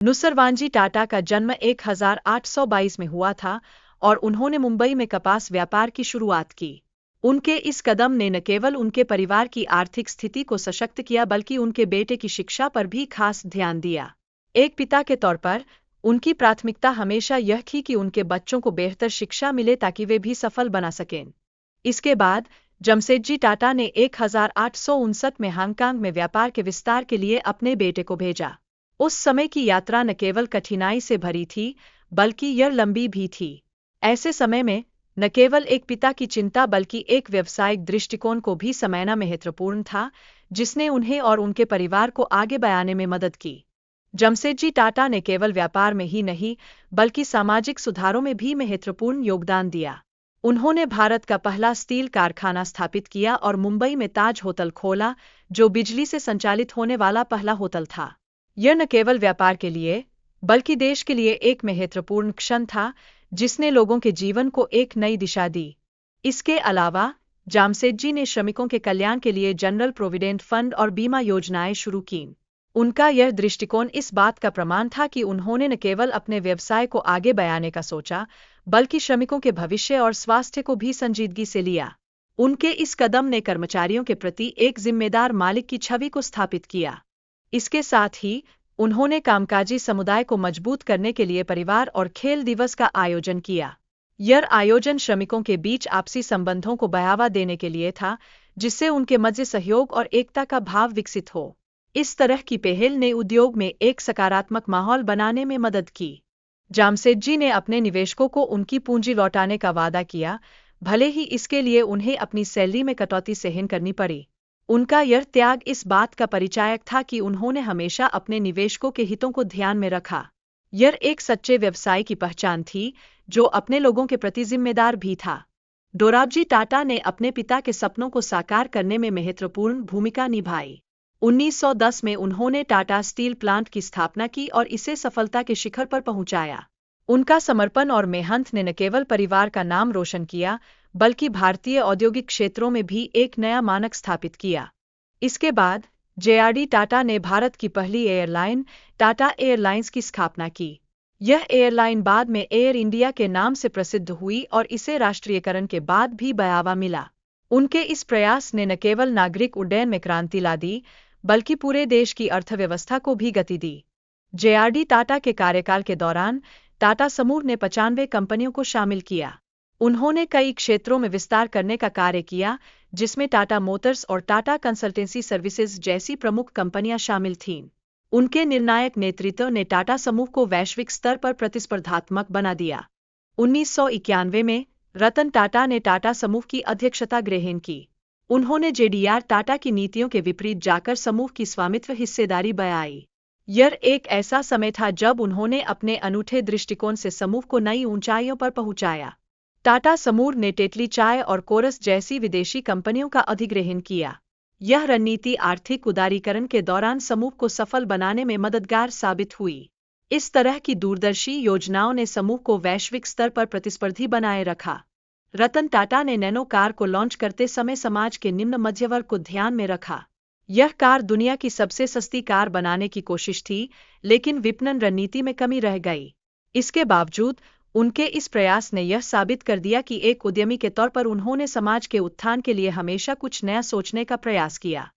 नुसरवांजी टाटा का जन्म 1822 में हुआ था और उन्होंने मुंबई में कपास व्यापार की शुरुआत की। उनके इस कदम ने न केवल उनके परिवार की आर्थिक स्थिति को सशक्त किया बल्कि उनके बेटे की शिक्षा पर भी खास ध्यान दिया। एक पिता के तौर पर उनकी प्राथमिकता हमेशा यह थी कि उनके बच्चों को बेहतर शिक्षा मिले ताकि वे भी सफल बना सकें। इसके बाद जमशेदजी टाटा ने 1859 में हांगकांग में व्यापार के विस्तार के लिए अपने बेटे को भेजा। उस समय की यात्रा न केवल कठिनाई से भरी थी बल्कि यह लंबी भी थी। ऐसे समय में न केवल एक पिता की चिंता बल्कि एक व्यावसायिक दृष्टिकोण को भी समझना महत्वपूर्ण था, जिसने उन्हें और उनके परिवार को आगे बढ़ाने में मदद की। जमशेदजी टाटा ने केवल व्यापार में ही नहीं बल्कि सामाजिक सुधारों में भी महत्वपूर्ण योगदान दिया। उन्होंने भारत का पहला स्टील कारखाना स्थापित किया और मुंबई में ताज होटल खोला, जो बिजली से संचालित होने वाला पहला होटल था। यह न केवल व्यापार के लिए बल्कि देश के लिए एक महत्वपूर्ण क्षण था, जिसने लोगों के जीवन को एक नई दिशा दी। इसके अलावा जमशेदजी ने श्रमिकों के कल्याण के लिए जनरल प्रोविडेंट फंड और बीमा योजनाएं शुरू कीं। उनका यह दृष्टिकोण इस बात का प्रमाण था कि उन्होंने न केवल अपने व्यवसाय को आगे बढ़ाने का सोचा बल्कि श्रमिकों के भविष्य और स्वास्थ्य को भी संजीदगी से लिया। उनके इस कदम ने कर्मचारियों के प्रति एक जिम्मेदार मालिक की छवि को स्थापित किया। इसके साथ ही उन्होंने कामकाजी समुदाय को मजबूत करने के लिए परिवार और खेल दिवस का आयोजन किया। यह आयोजन श्रमिकों के बीच आपसी संबंधों को बढ़ावा देने के लिए था, जिससे उनके मध्य सहयोग और एकता का भाव विकसित हो। इस तरह की पहल ने उद्योग में एक सकारात्मक माहौल बनाने में मदद की। जमशेदजी ने अपने निवेशकों को उनकी पूंजी लौटाने का वादा किया, भले ही इसके लिए उन्हें अपनी सैलरी में कटौती सहन करनी पड़ी। उनका यह त्याग इस बात का परिचायक था कि उन्होंने हमेशा अपने निवेशकों के हितों को ध्यान में रखा। यह एक सच्चे व्यवसाय की पहचान थी जो अपने लोगों के प्रति जिम्मेदार भी था। दोराबजी टाटा ने अपने पिता के सपनों को साकार करने में महत्वपूर्ण भूमिका निभाई। 1910 में उन्होंने टाटा स्टील प्लांट की स्थापना की और इसे सफलता के शिखर पर पहुंचाया। उनका समर्पण और मेहनत ने न केवल परिवार का नाम रोशन किया बल्कि भारतीय औद्योगिक क्षेत्रों में भी एक नया मानक स्थापित किया। इसके बाद जेआरडी टाटा ने भारत की पहली एयरलाइन टाटा एयरलाइंस की स्थापना की। यह एयरलाइन बाद में एयर इंडिया के नाम से प्रसिद्ध हुई और इसे राष्ट्रीयकरण के बाद भी बढ़ावा मिला। उनके इस प्रयास ने न केवल नागरिक उड्डयन में क्रांति ला दी बल्कि पूरे देश की अर्थव्यवस्था को भी गति दी। जेआरडी टाटा के कार्यकाल के दौरान टाटा समूह ने 95 कंपनियों को शामिल किया। उन्होंने कई क्षेत्रों में विस्तार करने का कार्य किया, जिसमें टाटा मोटर्स और टाटा कंसल्टेंसी सर्विसेज जैसी प्रमुख कंपनियां शामिल थीं। उनके निर्णायक नेतृत्व ने टाटा समूह को वैश्विक स्तर पर प्रतिस्पर्धात्मक बना दिया। 1991 में रतन टाटा ने टाटा समूह की अध्यक्षता ग्रहण की। उन्होंने जेडीआर टाटा की नीतियों के विपरीत जाकर समूह की स्वामित्व हिस्सेदारी बढ़ाई। यह एक ऐसा समय था जब उन्होंने अपने अनूठे दृष्टिकोण से समूह को नई ऊंचाइयों पर पहुंचाया। टाटा समूह ने टेटली चाय और कोरस जैसी विदेशी कंपनियों का अधिग्रहण किया। यह रणनीति आर्थिक उदारीकरण के दौरान समूह को सफल बनाने में मददगार साबित हुई। इस तरह की दूरदर्शी योजनाओं ने समूह को वैश्विक स्तर पर प्रतिस्पर्धी बनाए रखा। रतन टाटा ने नैनो कार को लॉन्च करते समय समाज के निम्न मध्य वर्ग को ध्यान में रखा। यह कार दुनिया की सबसे सस्ती कार बनाने की कोशिश थी, लेकिन विपणन रणनीति में कमी रह गई। इसके बावजूद उनके इस प्रयास ने यह साबित कर दिया कि एक उद्यमी के तौर पर उन्होंने समाज के उत्थान के लिए हमेशा कुछ नया सोचने का प्रयास किया।